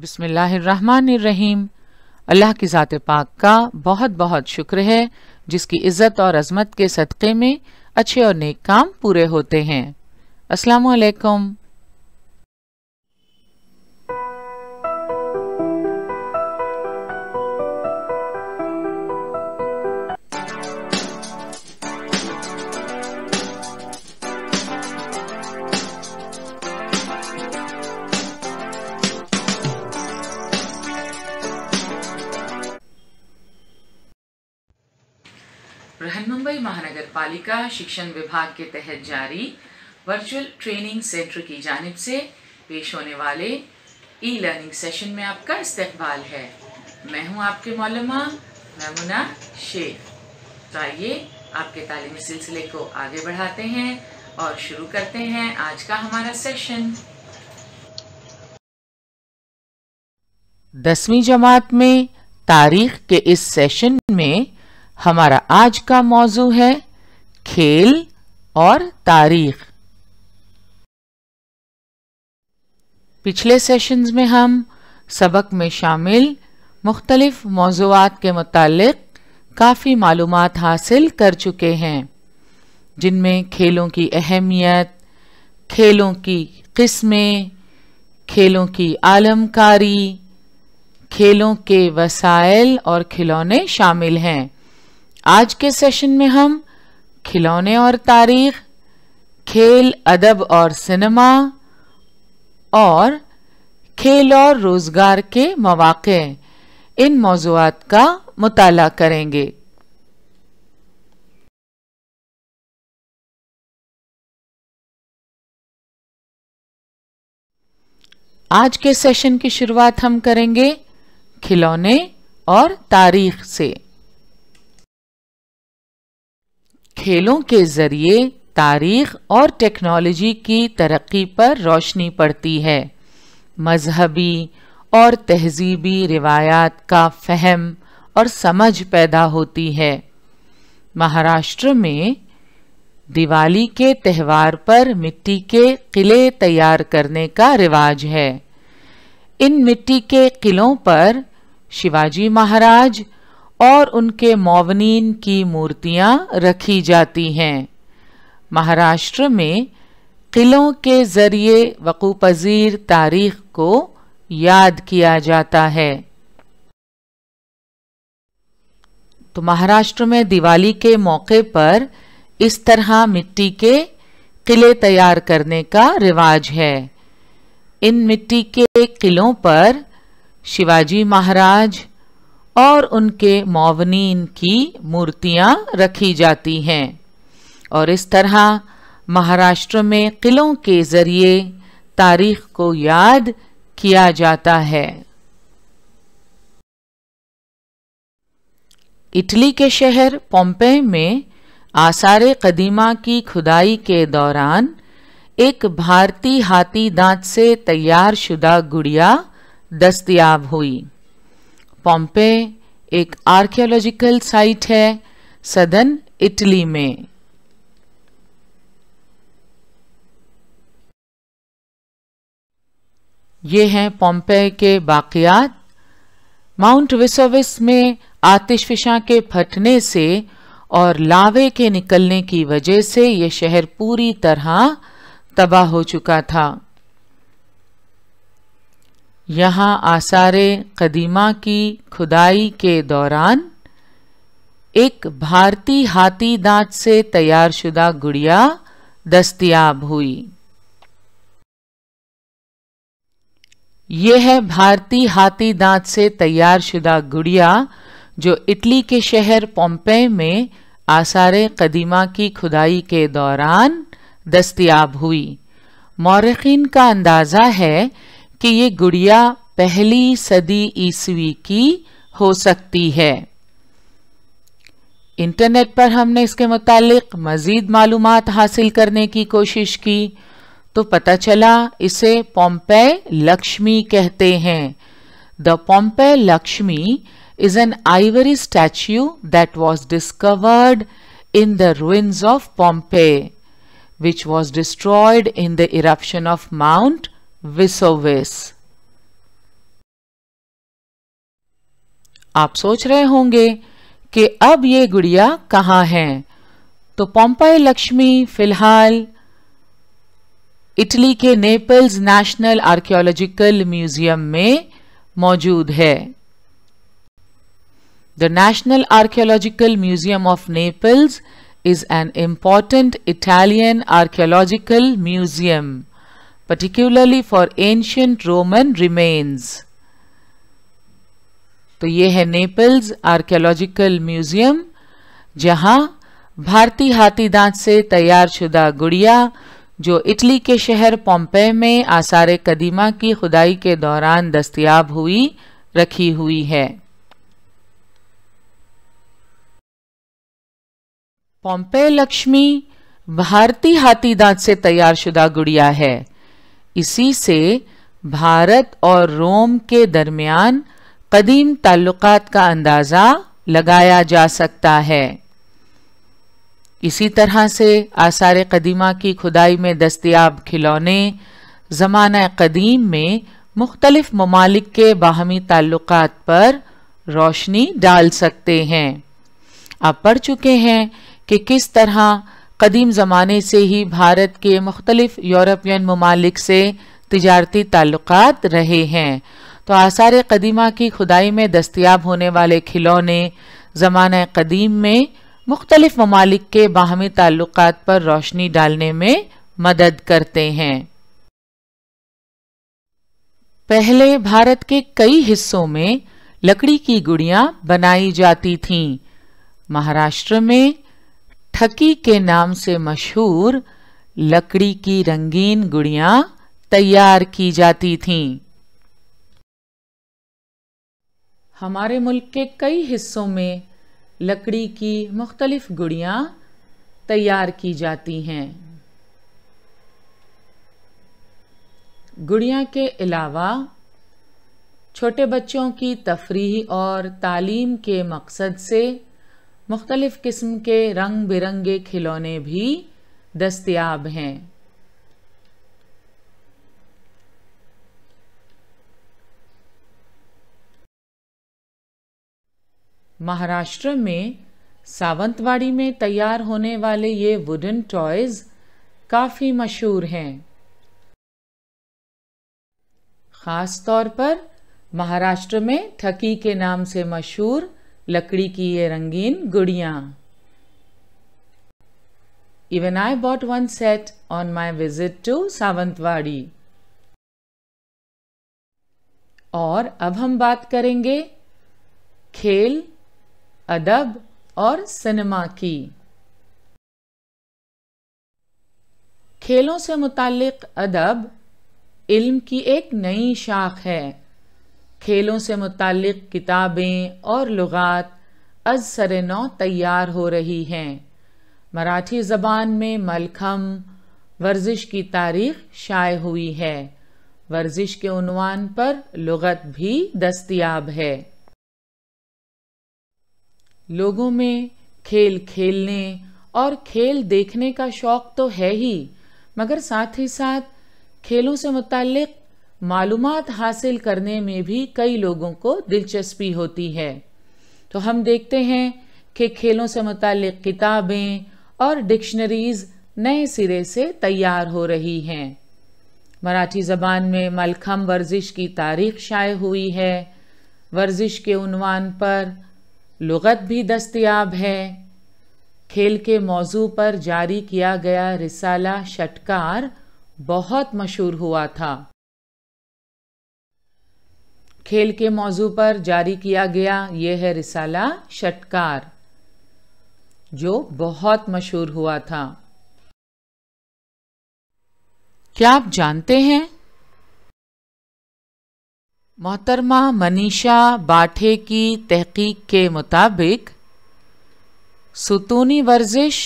बिस्मिल्लाहिर्रहमानिर्रहीम। अल्लाह की ज़ात पाक का बहुत बहुत शुक्र है जिसकी इज़्ज़त और अज़मत के सदक़े में अच्छे और नेक काम पूरे होते हैं। अस्सलामु अलैकुम। बृहन्मुंबई महानगर पालिका शिक्षण विभाग के तहत जारी वर्चुअल ट्रेनिंग सेंटर की जानिब से पेश होने वाले ई लर्निंग सेशन में आपका इस्तकबाल है। मैं हूं आपके मौलमा मैमुना शेख। तो आइए आपके तालीमी सिलसिले को आगे बढ़ाते हैं और शुरू करते हैं आज का हमारा सेशन। 10वीं जमात में तारीख के इस सेशन में हमारा आज का मौजू है खेल और तारीख। पिछले सेशंस में हम सबक में शामिल मुख्तलिफ मौज़ूआत के मुताल्लिक़ काफ़ी मालूमात हासिल कर चुके हैं, जिनमें खेलों की अहमियत, खेलों की किस्में, खेलों की आलमकारी, खेलों के वसाइल और खिलौने शामिल हैं। आज के सेशन में हम खिलौने और तारीख, खेल, अदब और सिनेमा और खेल और रोजगार के मौक़े, इन मौज़ूआत का मुताला करेंगे। आज के सेशन की शुरुआत हम करेंगे खिलौने और तारीख से। खेलों के जरिए तारीख और टेक्नोलॉजी की तरक्की पर रोशनी पड़ती है। मजहबी और तहजीबी रिवायात का फहम और समझ पैदा होती है। महाराष्ट्र में दिवाली के त्यौहार पर मिट्टी के किले तैयार करने का रिवाज है। इन मिट्टी के किलों पर शिवाजी महाराज और उनके मौवनीन की मूर्तियां रखी जाती हैं। महाराष्ट्र में किलों के जरिए वक़ूपज़ीर तारीख को याद किया जाता है। तो महाराष्ट्र में दिवाली के मौके पर इस तरह मिट्टी के किले तैयार करने का रिवाज है। इन मिट्टी के किलों पर शिवाजी महाराज और उनके मौवनीन की मूर्तियां रखी जाती हैं और इस तरह महाराष्ट्र में किलों के जरिए तारीख को याद किया जाता है। इटली के शहर पोम्पेई में आसारे कदीमा की खुदाई के दौरान एक भारतीय हाथी दांत से तैयार शुदा गुड़िया दस्तयाब हुई। पोम्पेई एक आर्कियोलॉजिकल साइट है सदर्न इटली में। ये हैं पोम्पेई के बाक़ियात। माउंट वेसुविस में आतिशफ़िशां के फटने से और लावे के निकलने की वजह से यह शहर पूरी तरह तबाह हो चुका था। यहाँ आसारे कदीमा की खुदाई के दौरान एक भारतीय हाथी दांत से तैयार शुदा गुड़िया दस्तयाब हुई। यह है भारतीय हाथी दांत से तैयार शुदा गुड़िया जो इटली के शहर पोम्पेई में आसारे कदीमा की खुदाई के दौरान दस्तयाब हुई। मौरखीन का अंदाज़ा है कि ये गुड़िया पहली सदी ईस्वी की हो सकती है। इंटरनेट पर हमने इसके मुतालिक मज़ीद मालूमात हासिल करने की कोशिश की तो पता चला इसे पोम्पेई लक्ष्मी कहते हैं। The Pompeii Lakshmi is an ivory statue that was discovered in the ruins of Pompeii, which was destroyed in the eruption of Mount Vesuvius. आप सोच रहे होंगे कि अब ये गुड़िया कहाँ है। तो पोम्पाई लक्ष्मी फिलहाल इटली के नेपल्स नेशनल आर्कियोलॉजिकल म्यूजियम में मौजूद है। The National Archaeological Museum of Naples is an important Italian archaeological museum, particularly for ancient Roman remains. तो ये है नेपल्स आर्कियोलॉजिकल म्यूजियम, जहां भारतीय हाथी दांत से तैयार शुदा गुड़िया जो इटली के शहर पोम्पेई में आसार कदीमा की खुदाई के दौरान दस्तयाब हुई रखी हुई है। पोम्पेई लक्ष्मी भारतीय हाथी दांत से तैयार शुदा गुड़िया है। इसी से भारत और रोम के दरमियान कदीम ताल्लुकात का अंदाजा लगाया जा सकता है। इसी तरह से आसार कदीमा की खुदाई में दस्तयाब खिलौने ज़माना कदीम में मुख्तलिफ ममालिक के बाहमी ताल्लुकात पर रोशनी डाल सकते हैं। आप पढ़ चुके हैं कि किस तरह कदीम ज़माने से ही भारत के मुख्तलिफ यूरोपियन ममालिक से तिजारती ताल्लुकात रहे हैं। तो आसार कदीमा की खुदाई में दस्तयाब होने वाले खिलौने ज़माना कदीम में मुख्तलिफ ममालिक के बाहमी ताल्लुकात पर रोशनी डालने में मदद करते हैं। पहले भारत के कई हिस्सों में लकड़ी की गुड़ियां बनाई जाती थीं। महाराष्ट्र में ठकी के नाम से मशहूर लकड़ी की रंगीन गुड़ियां तैयार की जाती थीं। हमारे मुल्क के कई हिस्सों में लकड़ी की मुख्तलिफ गुड़ियां तैयार की जाती हैं। गुड़ियां के अलावा छोटे बच्चों की तफरीह और तालीम के मकसद से मुख्तलिफ किस्म के रंग बिरंगे खिलौने भी दस्तयाब हैं। महाराष्ट्र में सावंतवाड़ी में तैयार होने वाले ये वुडन टॉयज काफी मशहूर हैं। खास तौर पर महाराष्ट्र में ठकी के नाम से मशहूर लकड़ी की ये रंगीन गुड़ियां। Even I bought one set on my visit to Sawantwadi. और अब हम बात करेंगे खेल, अदब और सिनेमा की। खेलों से मुताल्लिक अदब इल्म की एक नई शाख है। खेलों से मुताल्लिक किताबें और लुगात अज सरे नौ तैयार हो रही हैं। मराठी ज़बान में मलखम वर्जिश की तारीख शाये हुई है। वर्जिश के उन्वान पर लुगत भी दस्तयाब है। लोगों में खेल खेलने और खेल देखने का शौक तो है ही, मगर साथ ही साथ खेलों से मुताल्लिक मालूमात हासिल करने में भी कई लोगों को दिलचस्पी होती है। तो हम देखते हैं कि खेलों से मुताल्लिक किताबें और डिक्शनरीज नए सिरे से तैयार हो रही हैं। मराठी ज़बान में मलखम वर्जिश की तारीख शाये हुई है। वर्जिश के उन्वान पर लुगत भी दस्तयाब है। खेल के मौजू पर जारी किया गया रिसाला षटकार बहुत मशहूर हुआ था। खेल के मौजू पर जारी किया गया यह है रिसाला षटकार, जो बहुत मशहूर हुआ था। क्या आप जानते हैं मोहतरमा मनीषा बाठे की तहकीक के मुताबिक सुतूनी वर्जिश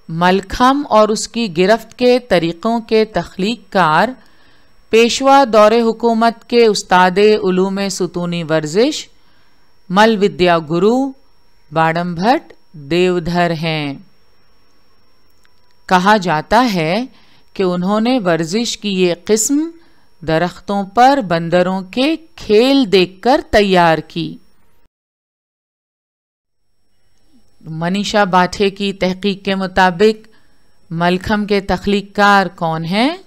मलखम और उसकी गिरफ्त के तरीक़ों के तख्लीक़कार पेशवा दौरे हुकूमत के उस्तादे उलूम सुतूनी वर्जिश मल विद्या गुरु बाड़म भट्ट देवधर हैं। कहा जाता है कि उन्होंने वर्जिश की ये किस्म दरख्तों पर बंदरों के खेल देखकर तैयार की। मनीषा बाठे की तहकीक के मुताबिक मलखम के तख्लीककार कौन हैं?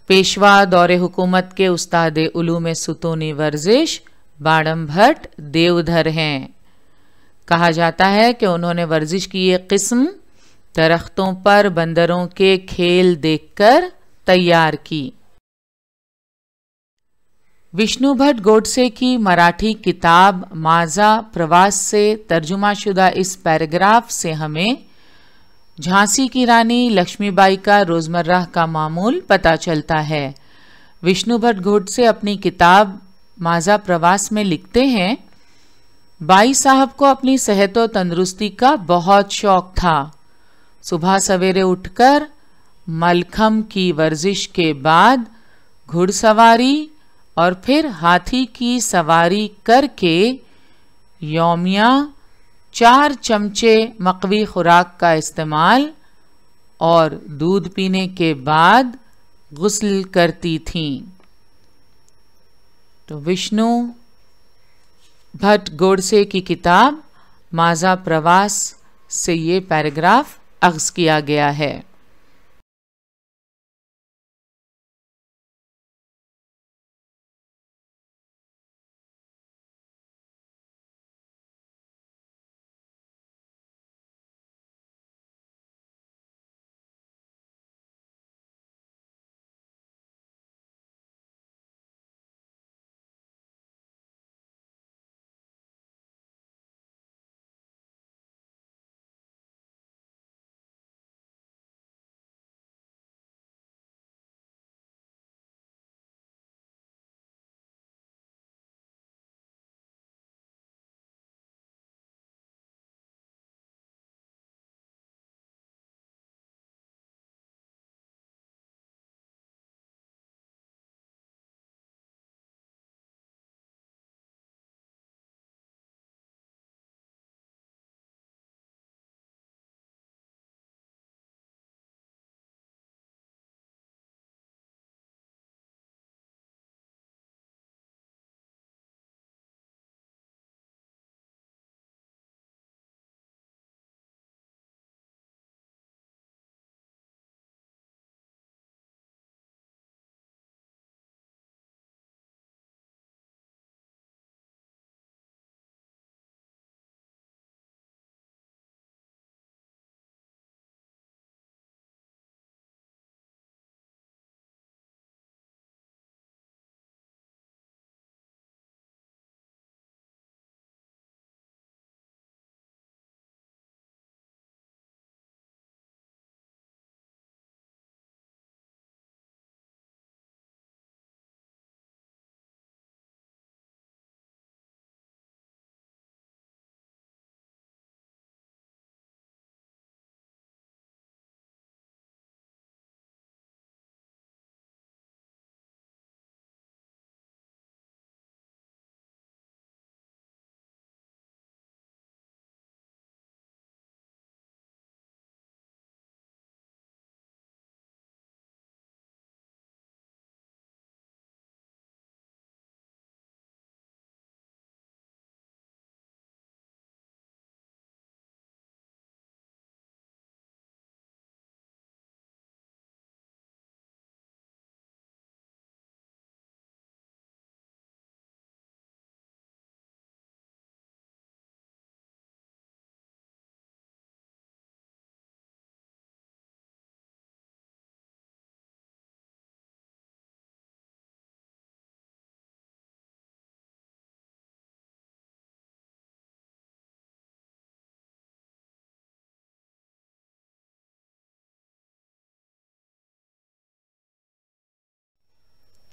पेशवा दौरे हुकूमत के उस्ताद उलूम सुतूनी वर्जिश बाड़म भट्ट देवधर हैं। कहा जाता है कि उन्होंने वर्जिश की ये किस्म दरख्तों पर बंदरों के खेल देखकर तैयार की। विष्णु भट्ट गोडसे की मराठी किताब माजा प्रवास से तर्जुमा शुदा इस पैराग्राफ से हमें झांसी की रानी लक्ष्मीबाई का रोजमर्रा का मामूल पता चलता है। विष्णु भट्ट गोडसे अपनी किताब माजा प्रवास में लिखते हैं, बाई साहब को अपनी सेहत और तंदुरुस्ती का बहुत शौक था। सुबह सवेरे उठकर मलखम की वर्जिश के बाद घुड़सवारी और फिर हाथी की सवारी करके यौमिया 4 चमचे मकवी खुराक का इस्तेमाल और दूध पीने के बाद गुस्ल करती थीं। तो विष्णु भट्ट गोडसे की किताब माजा प्रवास से ये पैराग्राफ अख्ज़ किया गया है।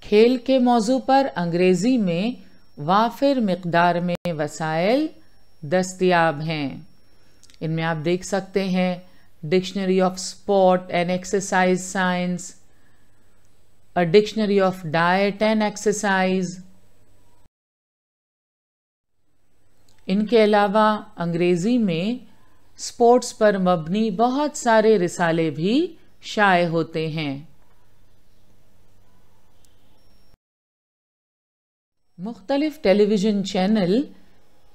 खेल के मौजू पर अंग्रेज़ी में वाफिर मिक़दार में वसाइल दस्तयाब हैं। इनमें आप देख सकते हैं dictionary of sport and exercise science, a dictionary of diet and exercise. इनके अलावा अंग्रेज़ी में स्पोर्ट्स पर मबनी बहुत सारे रिसाले भी शाये होते हैं। मुख्तलिफ टेलीविज़न चैनल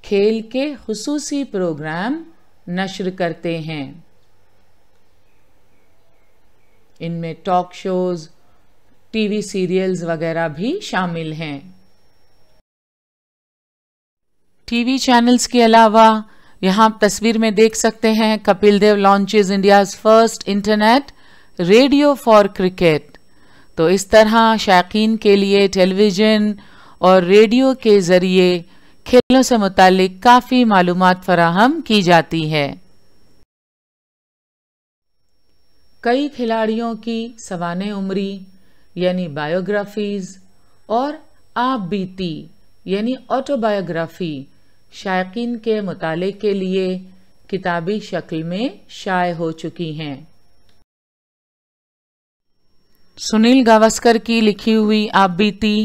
खेल के खुसूसी प्रोग्राम नश्र करते हैं। इनमें टॉक शोज, टीवी सीरियल्स वगैरह भी शामिल हैं। टीवी चैनल्स के अलावा यहाँ आप तस्वीर में देख सकते हैं Kapil Dev launches India's first internet radio for cricket. तो इस तरह शायकीन के लिए टेलीविज़न और रेडियो के ज़रिए खेलों से मुतालिक काफ़ी मालूमात फराहम की जाती है। कई खिलाड़ियों की सवाने उम्री यानी बायोग्राफीज़ और आप बीती यानी ऑटोबायोग्राफी शायकीन के मुताले के लिए किताबी शक्ल में शाये हो चुकी हैं। सुनील गावस्कर की लिखी हुई आप बीती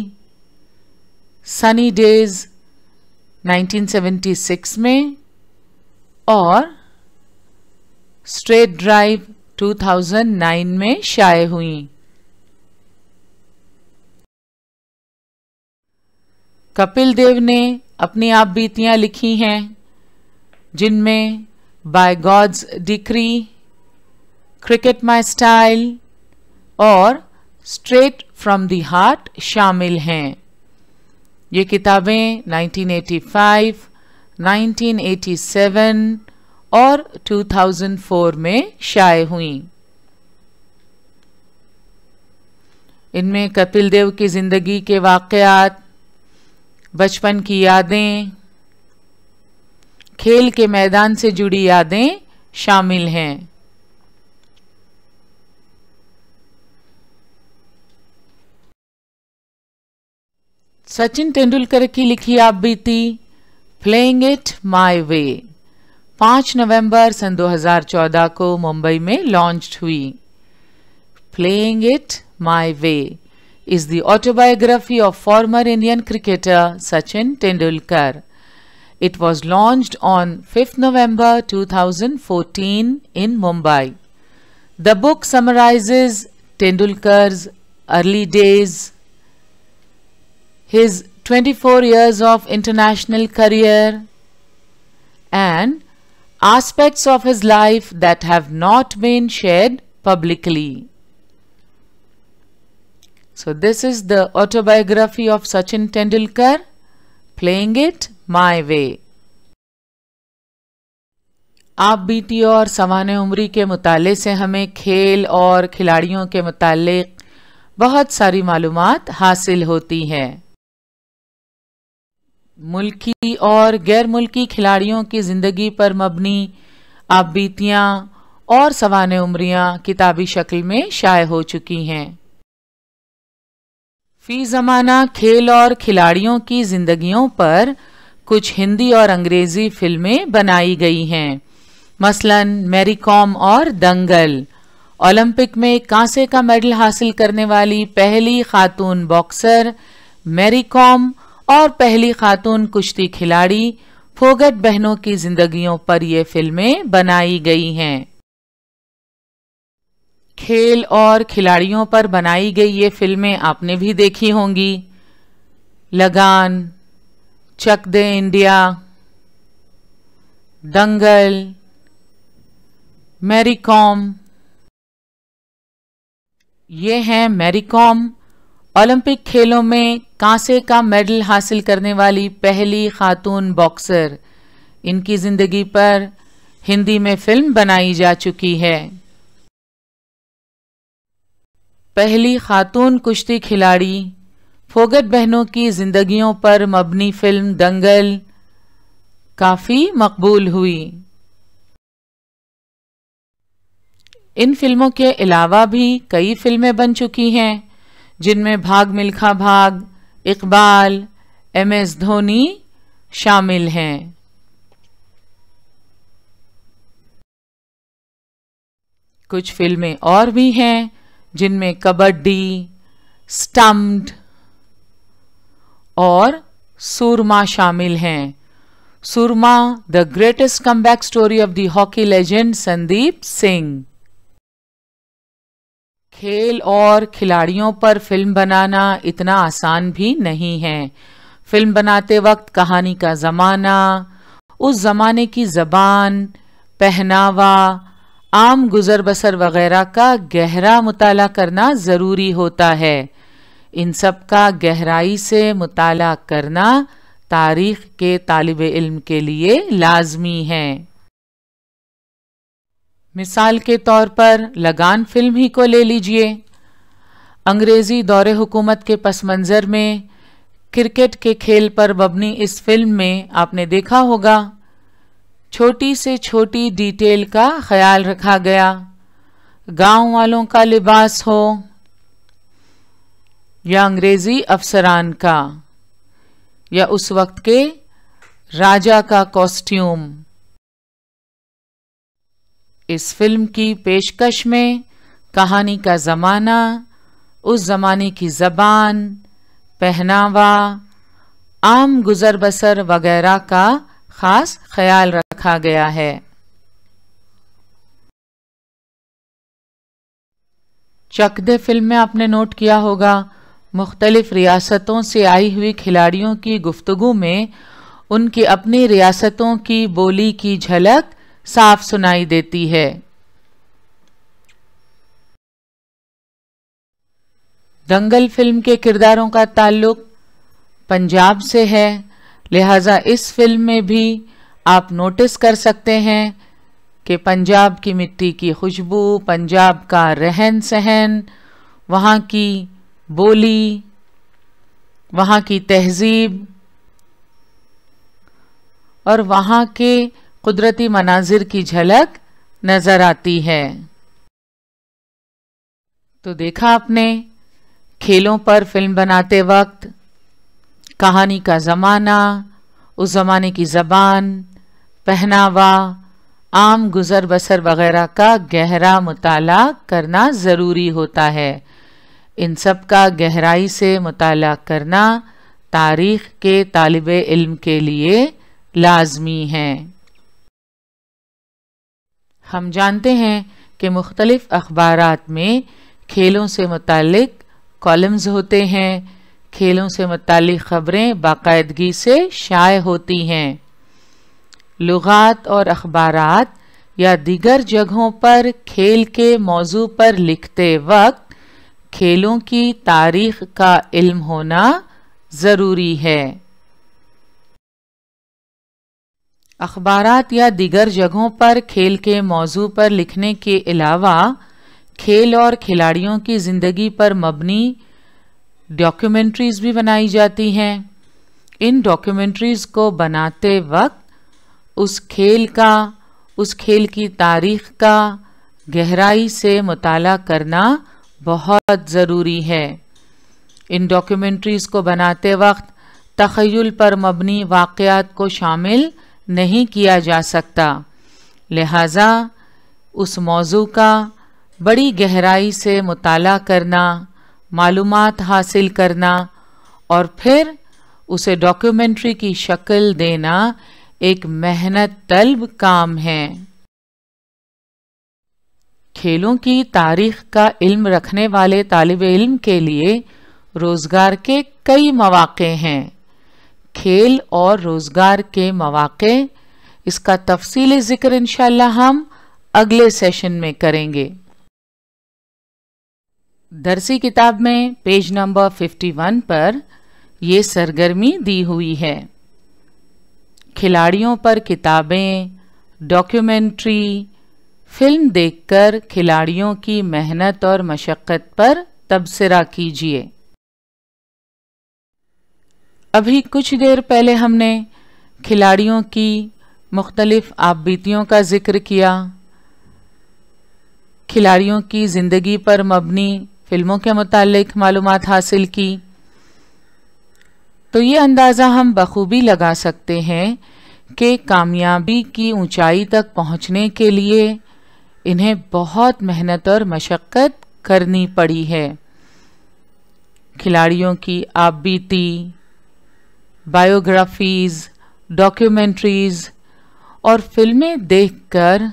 सनी डेज 1976 में और स्ट्रेट ड्राइव 2009 में शाये हुई। कपिल देव ने अपनी आप बीतियां लिखी हैं जिनमें by God's decree, cricket my style और स्ट्रेट फ्रॉम द हार्ट शामिल हैं। ये किताबें 1985, 1987 और 2004 में शाये हुईं। इनमें कपिल देव की जिंदगी के वाक़यात, बचपन की यादें, खेल के मैदान से जुड़ी यादें शामिल हैं। सचिन तेंदुलकर की लिखी आप बीती प्लेइंग इट माय वे 5 नवंबर सन 2014 को मुंबई में लॉन्च हुई। Playing it my way is the autobiography of former Indian cricketer Sachin Tendulkar. It was launched on 5th November 2014 in Mumbai. The book summarizes Tendulkar's early days, his 24 years of international career, and aspects of his life that have not been shared publicly. So this is the autobiography of Sachin Tendulkar, Playing It My Way. आप बीती और सवाने उम्री के मुताले से हमें खेल और खिलाड़ियों के मुतालिक बहुत सारी मालूमात हासिल होती है। मुल्की और गैर मुल्की खिलाड़ियों की ज़िंदगी पर मबनी आप बीतियाँ और सवाने उम्रियाँ किताबी शक्ल में शाये हो चुकी हैं। फी ज़माना खेल और खिलाड़ियों की जिंदगियों पर कुछ हिंदी और अंग्रेजी फिल्में बनाई गई हैं। मसलन मैरी कॉम और दंगल। ओलंपिक में कांसे का मेडल हासिल करने वाली पहली खातून बॉक्सर मैरी कॉम और पहली खातून कुश्ती खिलाड़ी फोगट बहनों की जिंदगियों पर ये फिल्में बनाई गई हैं। खेल और खिलाड़ियों पर बनाई गई ये फिल्में आपने भी देखी होंगी। लगान, चक दे इंडिया, दंगल, मैरी कॉम। ये हैं मैरी कॉम, ओलंपिक खेलों में कांसे का मेडल हासिल करने वाली पहली खातून बॉक्सर। इनकी जिंदगी पर हिंदी में फिल्म बनाई जा चुकी है। पहली खातून कुश्ती खिलाड़ी फोगट बहनों की जिंदगियों पर मबनी फिल्म दंगल काफी मकबूल हुई। इन फिल्मों के अलावा भी कई फिल्में बन चुकी हैं जिनमें भाग मिल्खा भाग, इकबाल, MS धोनी शामिल हैं। कुछ फिल्में और भी हैं जिनमें कबड्डी, स्टम्प्ड और सूरमा शामिल हैं। Soorma the greatest comeback story of the hockey legend Sandeep Singh. खेल और खिलाड़ियों पर फिल्म बनाना इतना आसान भी नहीं है। फिल्म बनाते वक्त कहानी का जमाना, उस ज़माने की ज़बान, पहनावा, आम गुज़र बसर वग़ैरह का गहरा मुताला करना ज़रूरी होता है। इन सब का गहराई से मुताला करना तारीख़ के तालिब इल्म के लिए लाजमी है। मिसाल के तौर पर लगान फिल्म ही को ले लीजिए। अंग्रेज़ी दौरे हुकूमत के पस मंज़र में क्रिकेट के खेल पर मबनी इस फिल्म में आपने देखा होगा, छोटी से छोटी डिटेल का ख्याल रखा गया। गांव वालों का लिबास हो या अंग्रेजी अफसरान का या उस वक्त के राजा का कॉस्ट्यूम, इस फिल्म की पेशकश में कहानी का ज़माना, उस ज़माने की ज़बान, पहनावा, आम गुज़र बसर वगैरह का ख़ास ख्याल रखा गया है। चक दे फिल्म में आपने नोट किया होगा, मुख्तलिफ रियासतों से आई हुई खिलाड़ियों की गुफ्तगू में उनकी अपनी रियासतों की बोली की झलक साफ सुनाई देती है। दंगल फिल्म के किरदारों का ताल्लुक पंजाब से है, लिहाजा इस फिल्म में भी आप नोटिस कर सकते हैं कि पंजाब की मिट्टी की खुशबू, पंजाब का रहन सहन, वहाँ की बोली, वहाँ की तहजीब और वहाँ के कुदरती मनाजिर की झलक नजर आती है। तो देखा आपने, खेलों पर फिल्म बनाते वक्त कहानी का ज़माना, उस ज़माने की ज़बान, पहनावा, आम गुज़र बसर वगैरह का गहरा मुताला करना ज़रूरी होता है। इन सब का गहराई से मुताला करना तारीख़ के तालिबे इल्म के लिए लाजमी है। हम जानते हैं कि मुख्तलिफ अखबारात में खेलों से मुतालिक कॉलम्स होते हैं, खेलों से मुतालिक ख़बरें बाकायदगी से शाये होती हैं। लुगात और अखबारात या दीगर जगहों पर खेल के मौजू पर लिखते वक्त खेलों की तारीख़ का इल्म होना ज़रूरी है। अखबारात या दीगर जगहों पर खेल के मौजू पर लिखने के अलावा खेल और खिलाड़ियों की ज़िंदगी पर मबनी डॉक्यूमेंट्रीज़ भी बनाई जाती हैं। इन डॉक्यूमेंट्रीज़ को बनाते वक्त उस खेल की तारीख़ का गहराई से मुताला करना बहुत ज़रूरी है। इन डॉक्यूमेंट्रीज़ को बनाते वक्त तख़य्युल पर मबनी वाक़यात को शामिल नहीं किया जा सकता, लिहाजा उस मौजू का बड़ी गहराई से मुताला करना, मालूमात हासिल करना और फिर उसे डॉक्यूमेंट्री की शक्ल देना एक मेहनत तलब काम है। खेलों की तारीख़ का इल्म रखने वाले तालिब इल्म के लिए रोज़गार के कई मौक़े हैं। खेल और रोज़गार के मौक़े, इसका तफसीली ज़िक्र इंशाअल्लाह हम अगले सेशन में करेंगे। दरसी किताब में पेज नंबर 51 पर ये सरगर्मी दी हुई है। खिलाड़ियों पर किताबें, डॉक्यूमेंट्री, फिल्म देखकर खिलाड़ियों की मेहनत और मशक्क़त पर तबसरा कीजिए। अभी कुछ देर पहले हमने खिलाड़ियों की मुख्तलिफ आपबीतियों का जिक्र किया, खिलाड़ियों की ज़िंदगी पर मबनी फिल्मों के मुतालिक मालूमात हासिल की। तो ये अंदाज़ा हम बखूबी लगा सकते हैं कि कामयाबी की ऊंचाई तक पहुंचने के लिए इन्हें बहुत मेहनत और मशक्क़त करनी पड़ी है। खिलाड़ियों की आपबीती, बायोग्राफीज़, डॉक्यूमेंट्रीज़ और फिल्में देखकर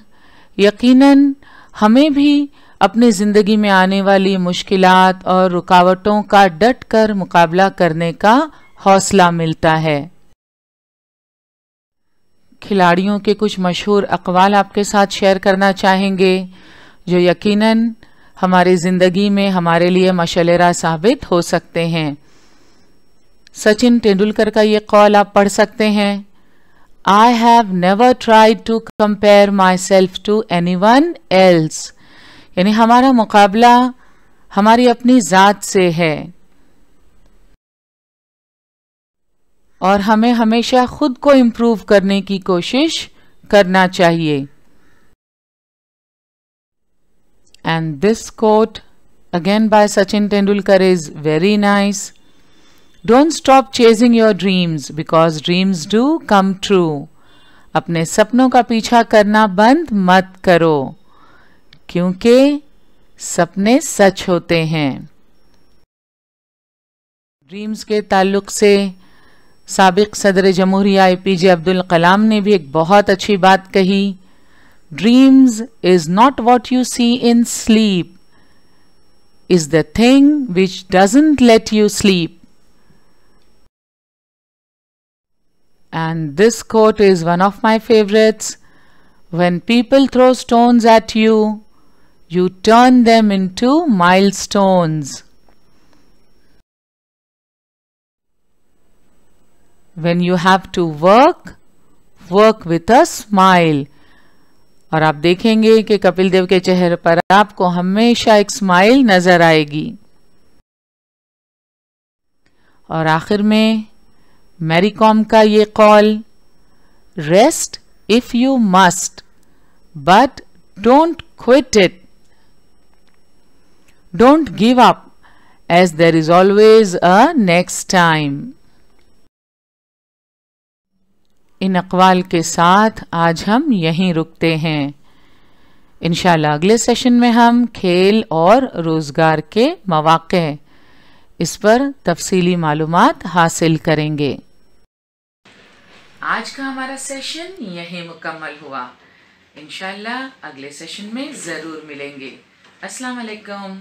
यकीनन हमें भी अपनी ज़िंदगी में आने वाली मुश्किलात और रुकावटों का डट कर मुकाबला करने का हौसला मिलता है। खिलाड़ियों के कुछ मशहूर अक़वाल आपके साथ शेयर करना चाहेंगे जो यकीनन हमारी ज़िंदगी में हमारे लिए मशअल-ए-राह साबित हो सकते हैं। सचिन तेंदुलकर का ये कौल आप पढ़ सकते हैं, I have never tried to compare myself to anyone else। यानी हमारा मुकाबला हमारी अपनी ज़ात से है और हमें हमेशा खुद को इम्प्रूव करने की कोशिश करना चाहिए। And this quote again by Sachin Tendulkar is very nice. Don't stop chasing your dreams because dreams do come true। अपने सपनों का पीछा करना बंद मत करो क्योंकि सपने सच होते हैं। ड्रीम्स के ताल्लुक से साबिक सदर जमहूरिया APJ अब्दुल कलाम ने भी एक बहुत अच्छी बात कही, dreams is not what you see in sleep, is the thing which doesn't let you sleep. And this quote is one of my favorites. When people throw stones at you, you turn them into milestones. When you have to work, work with a smile. और आप देखेंगे कि कपिल देव के चेहरे पर आपको हमेशा एक स्माइल नजर आएगी। और आखिर में मैरी कॉम का ये call, rest if you must but don't quit it, don't give up as there is always a next time. इन अक़वाल के साथ आज हम यहीं रुकते हैं। इंशाल्लाह अगले सेशन में हम खेल और रोजगार के मौक़े इस पर तफसीली मालूमात हासिल करेंगे। आज का हमारा सेशन यहीं मुकम्मल हुआ। इंशाल्लाह अगले सेशन में ज़रूर मिलेंगे। अस्सलाम वालेकुम।